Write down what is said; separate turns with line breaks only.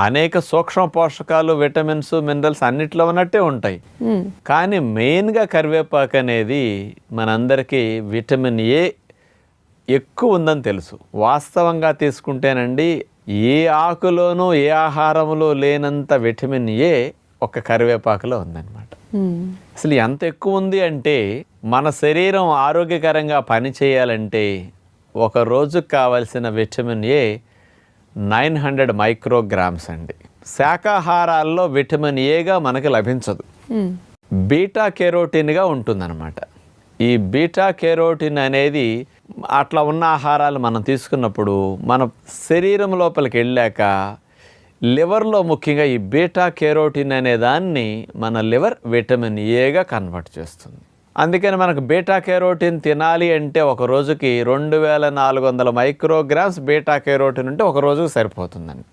అనేక సూక్ష్మ పోషకాలు, విటమిన్స్, మినరల్స్ అన్నిట్లో ఉన్నట్టే ఉంటాయి. కానీ మెయిన్గా కరివేపాకు అనేది మనందరికీ విటమిన్ ఏ ఎక్కువ ఉందని తెలుసు. వాస్తవంగా తీసుకుంటేనండి ఏ ఆకులోనూ ఏ ఆహారంలో లేనంత విటమిన్ ఏ ఒక కరివేపాకులో ఉందన్నమాట. అసలు ఎంత ఎక్కువ ఉంది అంటే మన శరీరం ఆరోగ్యకరంగా పనిచేయాలంటే ఒక రోజుకు కావాల్సిన విటమిన్ ఏ 900 మైక్రోగ్రామ్స్ అండి. శాకాహారాల్లో విటమిన్ ఏగా మనకి లభించదు, బీటా కెరోటిన్గా ఉంటుందన్నమాట. ఈ బీటా కెరోటిన్ అనేది అట్లా ఉన్న ఆహారాలు మనం తీసుకున్నప్పుడు మన శరీరం లోపలికి వెళ్ళాక లివర్లో ముఖ్యంగా ఈ బీటా కెరోటిన్ అనే దాన్ని మన లివర్ విటమిన్ ఏగా కన్వర్ట్ చేస్తుంది. అందుకని మనకు బీటా కెరోటిన్ తినాలి అంటే ఒక రోజుకి 2400 మైక్రోగ్రామ్స్ బీటా కెరోటిన్ ఉంటే ఒక రోజుకు సరిపోతుందండి.